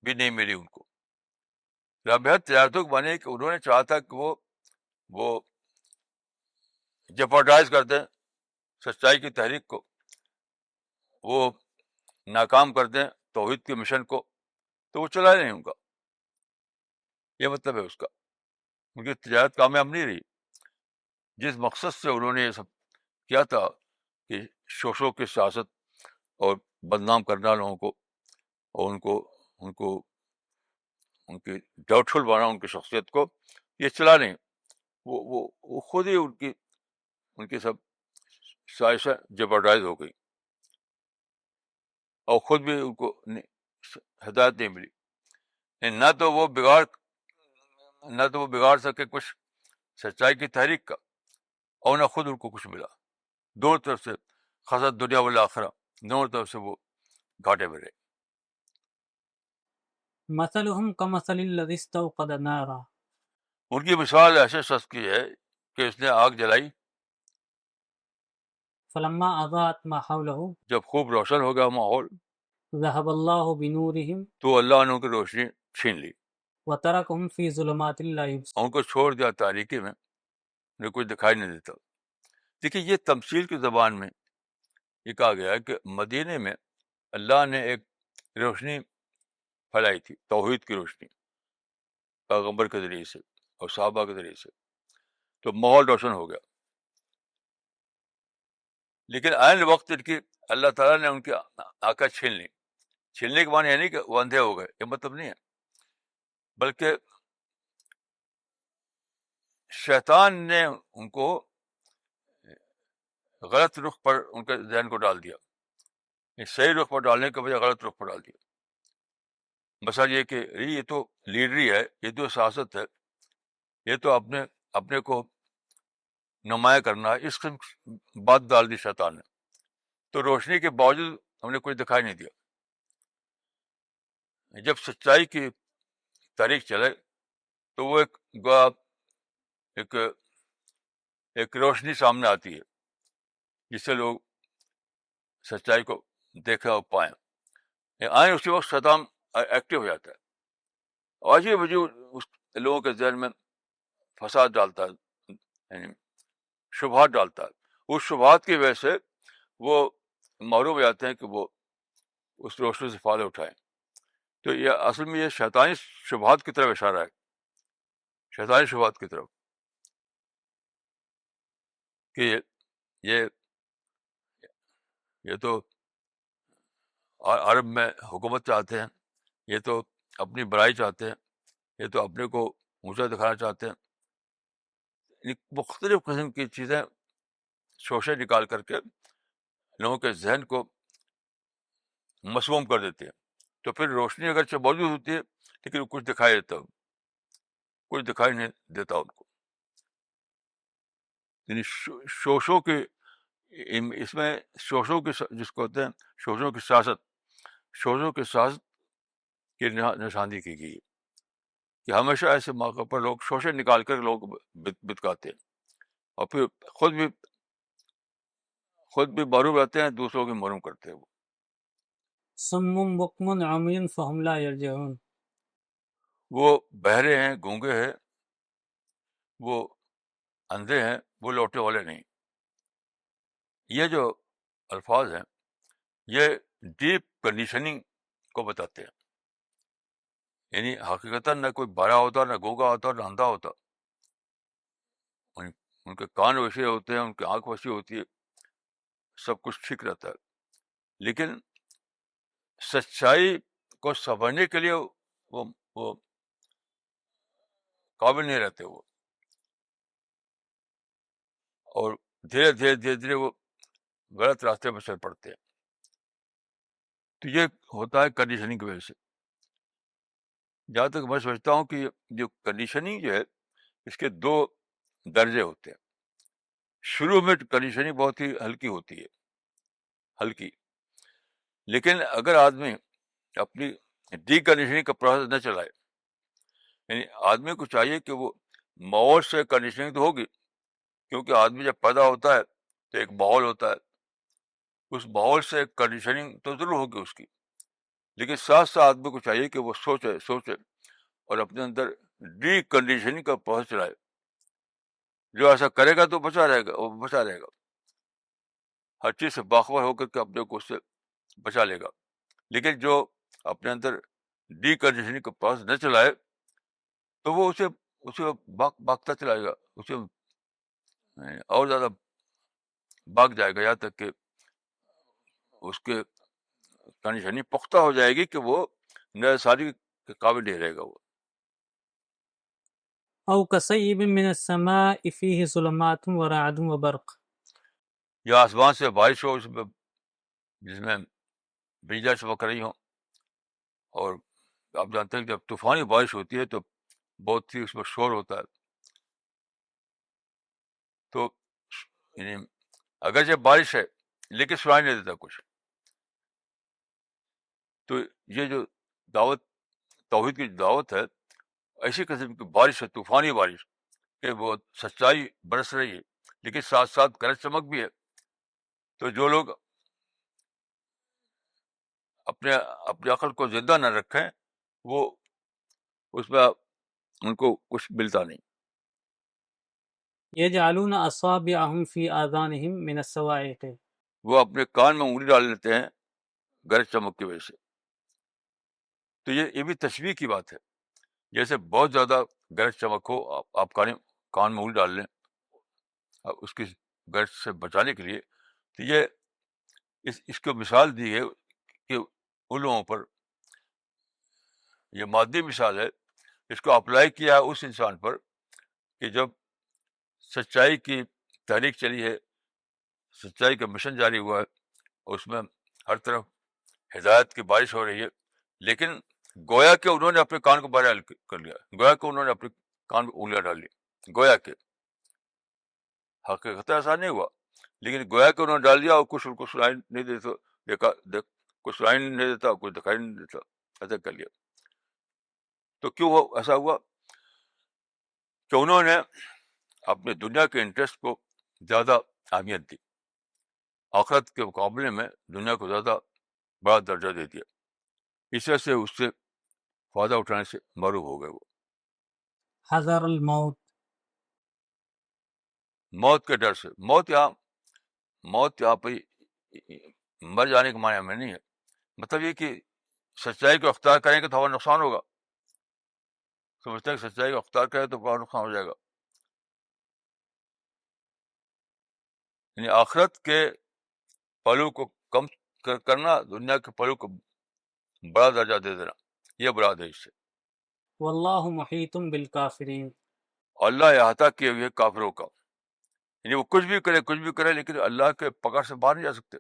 بھی نہیں ملی ان کو. ربحت تجارتوں کو مانے کہ انہوں نے چاہا تھا کہ وہ جپرڈائز کر دیں سچائی کی تحریک کو, وہ ناکام کر دیں توحید کے مشن کو, تو وہ چلا نہیں ان کا. یہ مطلب ہے اس کا, ان کی تجارت کامیاب نہیں رہی. جس مقصد سے انہوں نے یہ سب کیا تھا کہ شوشوں کی سیاست اور بدنام کرنا لوگوں کو, اور ان کی ڈاؤٹ فل بنا ان کی شخصیت کو, یہ چلا نہیں. وہ خود ہی ان کی سب سازشیں جبرڈائز ہو گئی, اور خود بھی ان کو ہدایت نہیں ملی. نہ تو وہ بگاڑ سکے کچھ سچائی کی تحریک کا, اور نہ خود ان کو کچھ ملا. دونوں طرف سے خسرت دنیا والآخرہ, دونوں طرف سے وہ گھاٹے میں رہے. مثلهم كمثل الذي استوقد نارا. ان کی مثال ایسے شخص کی ہے کہ اس نے آگ جلائی, فلما اضاءت ما حوله جب خوب روشن ہو گیا ماحول, ذهب الله بنورهم تو اللہ نے ان کی روشنی چھین لی, وتركهم في ظلمات لا يبصرون. اور ان کو چھوڑ دیا تاریکی میں, انہیں کچھ دکھائی نہیں دیتا. دیکھیے یہ تمثیل کی زبان میں یہ کہا گیا ہے کہ مدینے میں اللہ نے ایک روشنی پھیلائی تھی, توحید کی روشنی, پیغمبر کے ذریعے سے اور صحابہ کے ذریعے سے, تو ماحول روشن ہو گیا. لیکن عین وقت ان کی اللہ تعالیٰ نے ان کی آنکھیں چھین لی. چھیننے کے معنی یہ نہیں کہ وہ اندھے ہو گئے, یہ مطلب نہیں ہے, بلکہ شیطان نے ان کو غلط رخ پر ان کے ذہن کو ڈال دیا، صحیح رخ پر ڈالنے کے بجائے غلط رخ پر ڈال دیا۔ مثلا یہ کہ یہ تو لیڈری ہے، یہ تو سیاست ہے، یہ تو اپنے کو نمایاں کرنا ہے، اس قسم کی بات ڈال دی شیطان نے۔ تو روشنی کے باوجود ہم نے کچھ دکھائی نہیں دیا۔ جب سچائی کی تاریخ چلے تو وہ ایک ایک روشنی سامنے آتی ہے جس سے لوگ سچائی کو دیکھیں اور پائیں۔ آئیں اسی وقت شیطان ایکٹیو ہو جاتا ہے، آج ہی وجود اس لوگوں کے ذہن میں فساد ڈالتا ہے، یعنی شبہات ڈالتا ہے۔ اس شبہات کی وجہ سے وہ معروف ہو جاتے ہیں کہ وہ اس روشنی سے فائدہ اٹھائیں۔ تو یہ اصل میں یہ شیطانی شبہات کی طرف اشارہ ہے، شیطانی شبہات کی طرف، کہ یہ یہ تو عرب میں حکومت چاہتے ہیں، یہ تو اپنی بڑائی چاہتے ہیں، یہ تو اپنے کو اونچا دکھانا چاہتے ہیں۔ مختلف قسم کی چیزیں شوشے نکال کر کے لوگوں کے ذہن کو مسموم کر دیتے ہیں۔ تو پھر روشنی اگرچہ موجود ہوتی ہے لیکن کچھ دکھائی دیتا، کچھ دکھائی نہیں دیتا ان کو۔ یعنی شوشوں کے اس میں شوشوں کی جس کو ہوتے ہیں شوشوں کی سیاست، شوشوں کی سیاست کی نشاندہی کی گئی ہے کہ ہمیشہ ایسے موقع پر لوگ شوشے نکال کر لوگ بتکاتے ہیں اور پھر خود بھی معروف رہتے ہیں، دوسروں کی معروف کرتے ہیں۔ صم بکم عمی فہم لا یرجعون، وہ بہرے ہیں، گونگے ہیں، وہ اندھے ہیں، وہ لوٹنے والے نہیں۔ یہ جو الفاظ ہیں یہ ڈیپ کنڈیشننگ کو بتاتے ہیں، یعنی حقیقتاً نہ کوئی بہرا ہوتا، نہ گونگا ہوتا، نہ اندھا ہوتا، ان کے کان ویسے ہوتے ہیں، ان کی آنکھ ویسی ہوتی ہے، سب کچھ ٹھیک رہتا ہے، لیکن سچائی کو سمجھنے کے لیے وہ قابل نہیں رہتے وہ، اور دھیرے دھیرے دھیرے دھیرے وہ غلط راستے پر چل پڑتے ہیں۔ تو یہ ہوتا ہے کنڈیشننگ کی وجہ سے۔ جہاں تک میں سمجھتا ہوں کہ جو کنڈیشننگ جو ہے اس کے دو درجے ہوتے ہیں۔ شروع میں کنڈیشننگ بہت ہی ہلکی ہوتی ہے، ہلکی، لیکن اگر آدمی اپنی ڈی کنڈیشننگ کا پروسیس نہ چلائے، یعنی آدمی کو چاہیے کہ وہ ماحول سے کنڈیشننگ تو ہوگی، کیونکہ آدمی جب پیدا ہوتا ہے تو ایک ماحول ہوتا ہے، اس ماحول سے کنڈیشننگ تو ضرور ہوگی اس کی، لیکن ساتھ ساتھ آدمی کو چاہیے کہ وہ سوچے اور اپنے اندر ڈی کنڈیشننگ کا پروسیس چلائے۔ جو ایسا کرے گا تو بچا رہے گا، وہ بچا رہے گا، ہر چیز سے باخبر ہو کر کے اپنے کو اس سے بچا لے گا۔ لیکن جو اپنے اندر ڈی کنڈیشننگ کا پروسیس نہ چلائے تو وہ اسے بھاگتا چلائے گا، اسے اور زیادہ بھاگ جائے گا، یہاں تک کہ اس کے کنڈیشننگ پختہ ہو جائے گی کہ وہ نئے ساری کے قابل نہیں رہے گا وہ۔ او کصیب من السماء فیہ ظلمات ورعد وبرق، یا آسمان سے بارش ہو جس میں بجلیاں چمک رہی ہوں، اور آپ جانتے ہیں کہ جب طوفانی بارش ہوتی ہے تو بہت ہی اس میں شور ہوتا ہے، تو یعنی اگرچہ بارش ہے لیکن سنائی نہیں دیتا کچھ۔ تو یہ جو دعوت، توحید کی دعوت ہے، ایسی قسم کی بارش ہے، طوفانی بارش، کہ وہ سچائی برس رہی ہے لیکن ساتھ ساتھ گرج چمک بھی ہے۔ تو جو لوگ اپنی عقل کو زندہ نہ رکھیں وہ اس میں ان کو کچھ ملتا نہیں۔ یجعلون اصابعهم فی آذانهم من الصواعق، وہ اپنے کان میں انگلی ڈال لیتے ہیں گرج چمک کی وجہ سے۔ تو یہ بھی تشبیہ کی بات ہے، جیسے بہت زیادہ گرج چمک ہو، آپ کان میں انگلی ڈال لیں اس کی گرج سے بچانے کے لیے، تو یہ اس کو مثال دی ہے کہ ان لوگوں پر، یہ مادی مثال ہے، اس کو اپلائی کیا اس انسان پر کہ جب سچائی کی تحریک چلی ہے، سچائی کا مشن جاری ہوا ہے، اس میں ہر طرف ہدایت کی بارش ہو رہی ہے، لیکن گویا کہ انہوں نے اپنے کان کو بہرحال کر لیا، گویا کہ انہوں نے اپنے کان کو انگلیاں ڈال لی، گویا کہ حقیقت ایسا نہیں ہوا، لیکن گویا کہ انہوں نے ڈال دیا، اور کچھ ان کو سنائی نہیں دیتا، کچھ سنائی نہیں دیتا، کچھ دکھائی نہیں دیتا، ایسا کر لیا۔ تو کیوں ایسا ہوا؟ کہ انہوں نے اپنے دنیا کے انٹرسٹ کو زیادہ اہمیت دی، آخرت کے مقابلے میں دنیا کو زیادہ بڑا درجہ دے دیا، اس وجہ سے اس سے فائدہ اٹھانے سے معروف ہو گئے وہ۔ حذر الموت، موت کے ڈر سے، موت یہاں پہ مر جانے کے معنی میں نہیں ہے، مطلب یہ کہ سچائی کو اختیار کریں گے تو ہمارا نقصان ہوگا، سمجھتے ہیں کہ سچائی کو اختیار کریں تو بڑا نقصان ہو جائے گا، یعنی آخرت کے پہلو کو کم کرنا، دنیا کے پہلو کو بڑا درجہ دے دینا، یہ براد ہے اس سے۔ واللہ محیط بالکافرین، اللہ احاطہ کیے ہوئے کافروں کا، یعنی وہ کچھ بھی کرے لیکن اللہ کے پکڑ سے باہر نہیں جا سکتے،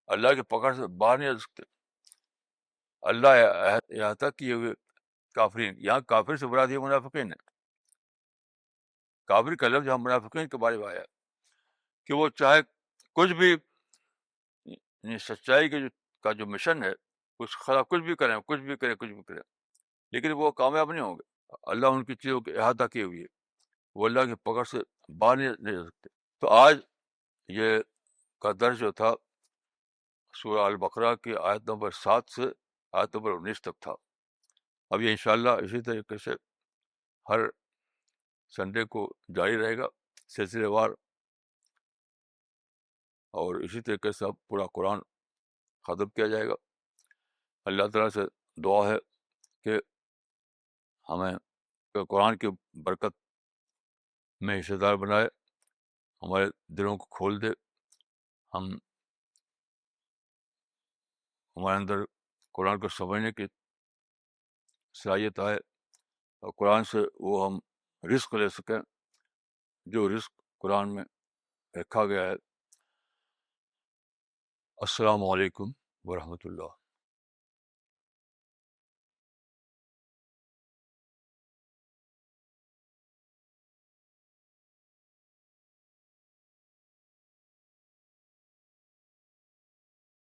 اللہ کے پکڑ سے باہر نہیں جا سکتے۔ اللہ احاطہ کیے ہوئے کافرین، یہاں کافر سے مراد یہ منافقین ہے، کافر کا لفظ یہاں منافقین کے بارے میں آیا ہے کہ وہ چاہے کچھ بھی، یعنی سچائی کا جو مشن ہے اس کے خلاف کچھ بھی کریں، لیکن وہ کامیاب نہیں ہوں گے، اللہ ان کی چیزوں کے احاطہ کیے ہوئی ہے، وہ اللہ کے پکڑ سے باہر نہیں جا سکتے۔ تو آج یہ کا درس جو تھا سورہ البقرہ کی آیت نمبر 7 سے آیت نمبر 19 تک تھا۔ اب یہ انشاءاللہ اسی طریقے سے ہر سنڈے کو جاری رہے گا سلسلے وار، اور اسی طریقے سے اب پورا قرآن ختم کیا جائے گا۔ اللہ تعالیٰ سے دعا ہے کہ ہمیں قرآن کی برکت میں حصہ دار بنائے، ہمارے دلوں کو کھول دے، ہمارے اندر قرآن کو سمجھنے کی صلاحیت آئے، اور قرآن سے وہ ہم رزق لے سکیں جو رزق قرآن میں رکھا گیا ہے۔ السلام علیکم ورحمۃ اللہ۔